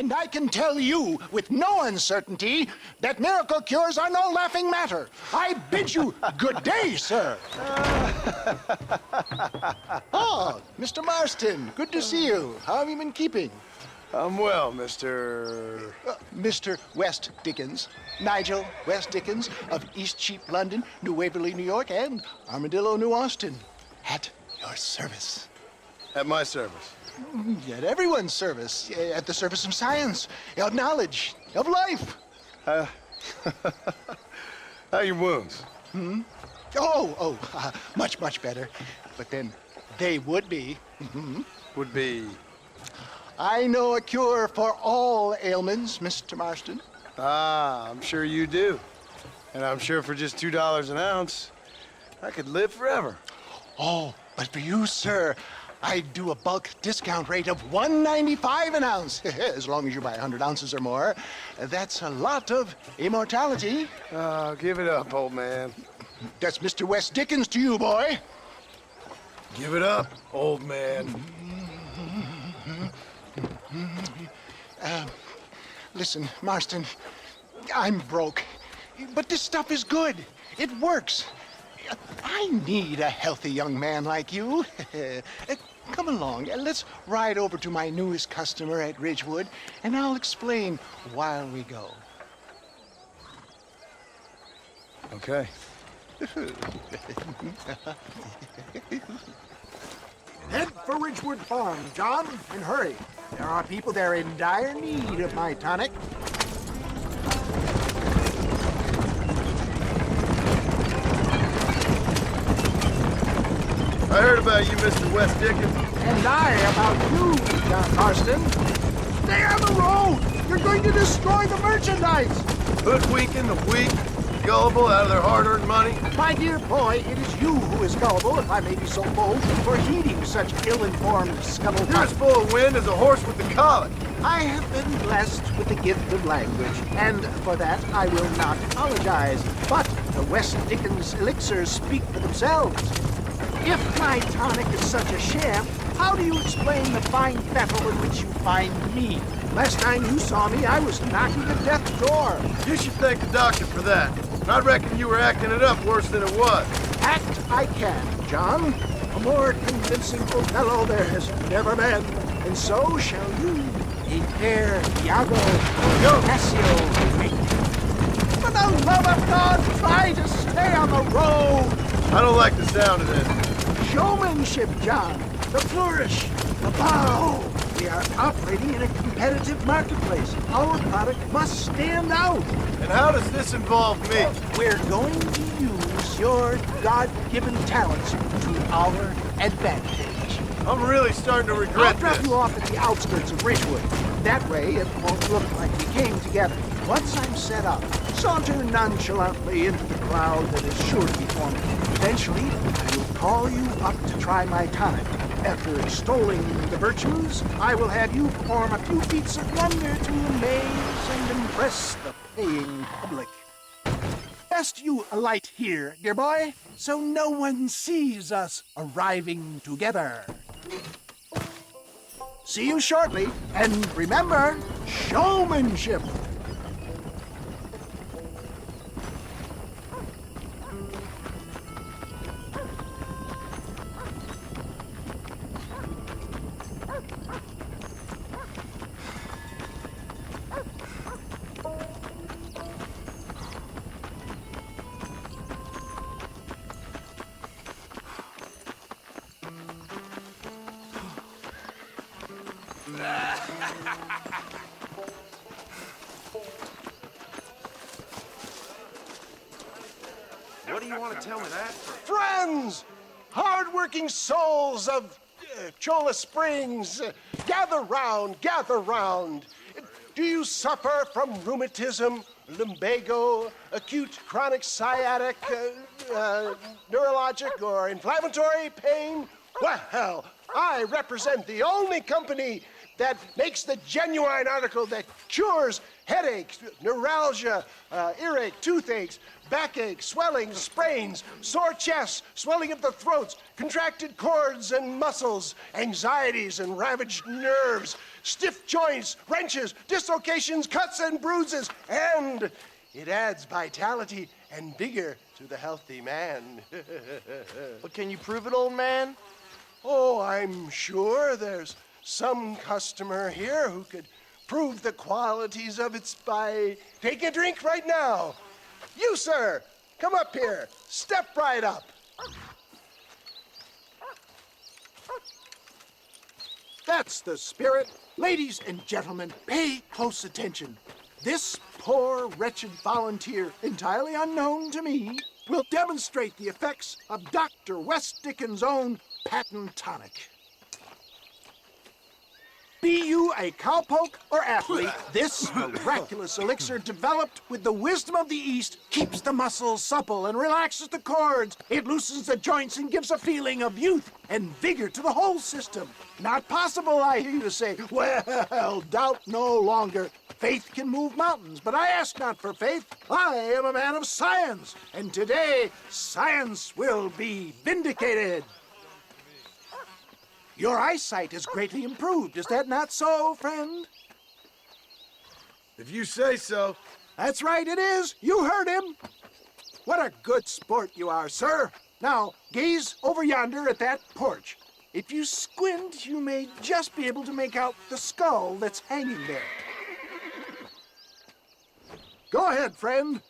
And I can tell you with no uncertainty that miracle cures are no laughing matter. I bid you good day, sir. Oh, Mr. Marston, good to see you. How have you been keeping? I'm well, Mr. Mr. West Dickens. Nigel West Dickens of East Cheap, London, New Waverly, New York, and Armadillo, New Austin. At your service. At my service. At everyone's service. At the service of science, of knowledge, of life. How are your wounds? Much, much better. But then they would be. Would be... I know a cure for all ailments, Mr. Marston. Ah, I'm sure you do. And I'm sure for just $2 an ounce, I could live forever. Oh, but for you, sir, I do a bulk discount rate of $1.95 an ounce. As long as you buy 100 ounces or more. That's a lot of immortality. Give it up, old man. That's Mr. West Dickens to you, boy. Give it up, old man. Listen, Marston, I'm broke, but this stuff is good. It works. I need a healthy young man like you. Come along, let's ride over to my newest customer at Ridgewood, and I'll explain while we go. Okay. Head for Ridgewood Farm, John, and hurry. There are people there in dire need of my tonic. I heard about you, Mr. West Dickens. And I about you, John Marston. Stay on the road! You're going to destroy the merchandise! Hoodwinking the weak, gullible out of their hard-earned money. My dear boy, it is you who is gullible, if I may be so bold, for heeding such ill-informed scuttlebutt. You're as full of wind as a horse with the colic. I have been blessed with the gift of language, and for that I will not apologize. But the West Dickens elixirs speak for themselves. If my tonic is such a sham, how do you explain the fine fettle in which you find me? Last time you saw me, I was knocking at death's door. You should thank the doctor for that. I reckon you were acting it up worse than it was. Act I can, John. A more convincing Othello there has never been. And so shall you, a fair Iago or Cassio make. For the love of God, try to stay on the road. I don't like the sound of this. Showmanship, John. The flourish, the bow. We are operating in a competitive marketplace. Our product must stand out. And how does this involve me? We're going to use your God-given talents to our advantage. I'm really starting to I'll regret drop this. you off at the outskirts of Ridgewood. That way, it won't look like we came together. Once I'm set up, saunter nonchalantly into the crowd that is sure to be forming. Eventually, I will call you up to try my tonic. After extolling the virtues, I will have you perform a few feats of wonder to amaze and impress the paying public. Best you alight here, dear boy, so no one sees us arriving together. See you shortly, and remember, showmanship! What do you want to tell me that? Friends, hard-working souls of Cholla Springs, gather round, gather round. Do you suffer from rheumatism, lumbago, acute chronic sciatic, neurologic or inflammatory pain? Well, I represent the only company that makes the genuine article that cures headaches, neuralgia, earache, toothaches, backache, swelling, sprains, sore chests, swelling of the throats, contracted cords and muscles, anxieties and ravaged nerves, stiff joints, wrenches, dislocations, cuts and bruises, and it adds vitality and vigor to the healthy man. But can you prove it, old man? Oh, I'm sure there's some customer here who could prove the qualities of it by taking a drink right now. You, sir, come up here. Step right up. That's the spirit. Ladies and gentlemen, pay close attention. This poor, wretched volunteer, entirely unknown to me, will demonstrate the effects of Dr. West Dickens' own patent tonic. Be you a cowpoke or athlete, this miraculous elixir developed with the wisdom of the East keeps the muscles supple and relaxes the cords. It loosens the joints and gives a feeling of youth and vigor to the whole system. Not possible, I hear you say. Well, doubt no longer. Faith can move mountains, but I ask not for faith. I am a man of science, and today science will be vindicated. Your eyesight is greatly improved. Is that not so, friend? If you say so. That's right, it is. You heard him. What a good sport you are, sir. Now, gaze over yonder at that porch. If you squint, you may just be able to make out the skull that's hanging there. Go ahead, friend.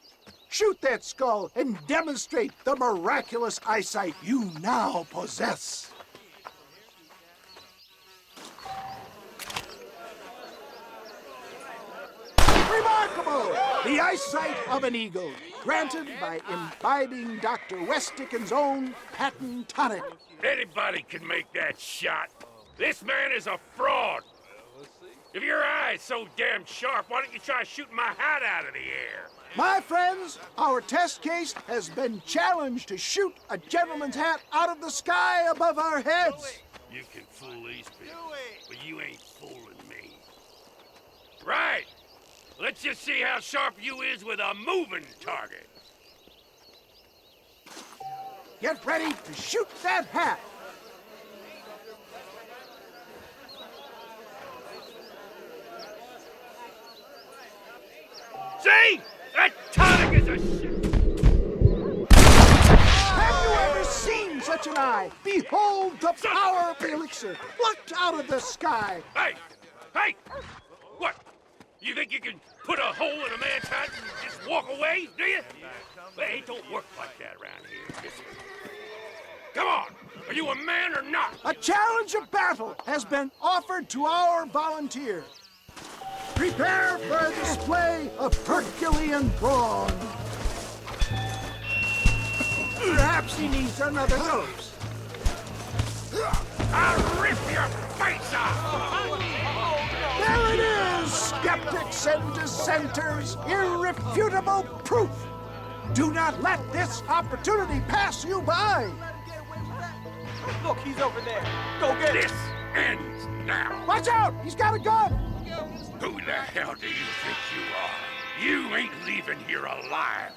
Shoot that skull and demonstrate the miraculous eyesight you now possess. Remarkable! The eyesight of an eagle, granted by imbibing Dr. West Dickens' own patent tonic. Anybody can make that shot. This man is a fraud. If your eye's so damn sharp, why don't you try shooting my hat out of the air? My friends, our test case has been challenged to shoot a gentleman's hat out of the sky above our heads. You can fool these people, but you ain't fooling me. Right. Let's just see how sharp you is with a moving target. Get ready to shoot that hat. See? That tonic is a shit. Have you ever seen such an eye? Behold the power of the elixir, plucked out of the sky. Hey! Hey! What? You think you can put a hole in a man's hat and just walk away, do you? Well, it don't work like that around here. Listen. Come on! Are you a man or not? A challenge of battle has been offered to our volunteer. Prepare for a display of Herculean brawn. Perhaps he needs another dose. I'll rip your face off! There it is, skeptics and dissenters, irrefutable proof. Do not let this opportunity pass you by. Look, he's over there. Go get him. This ends now. Watch out, he's got a gun. Who the hell do you think you are? You ain't leaving here alive.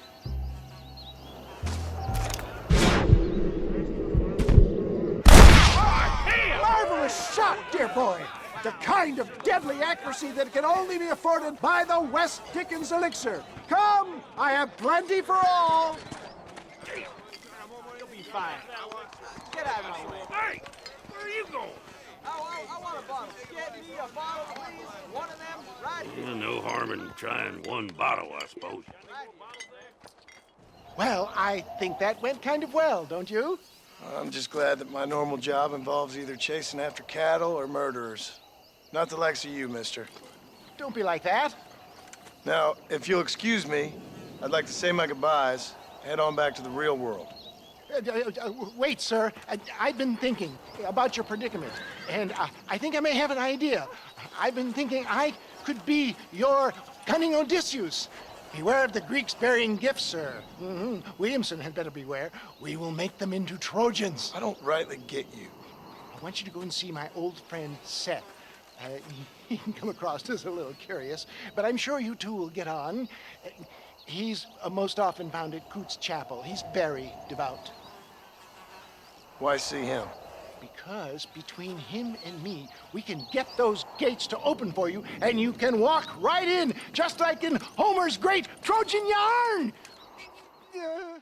Marvelous shot, dear boy. The kind of deadly accuracy that can only be afforded by the West Dickens elixir. Come, I have plenty for all. You'll be fine. Get out of my way. Hey, where are you going? I want a bottle. Get me a bottle, please. One of them, right here. No harm in trying one bottle, I suppose. Well, I think that went kind of well, don't you? I'm just glad that my normal job involves either chasing after cattle or murderers. Not the likes of you, mister. Don't be like that. Now, if you'll excuse me, I'd like to say my goodbyes, head on back to the real world. Wait, sir. I've been thinking about your predicament, and I think I may have an idea. I've been thinking I could be your cunning Odysseus. Beware of the Greeks burying gifts, sir. Williamson had better beware. We will make them into Trojans. I don't rightly get you. I want you to go and see my old friend Seth. He can come across as a little curious, but I'm sure you two will get on. He's most often found at Coots Chapel. He's very devout. Why see him? Because between him and me, we can get those gates to open for you, and you can walk right in, just like in Homer's great Trojan yarn! Yeah.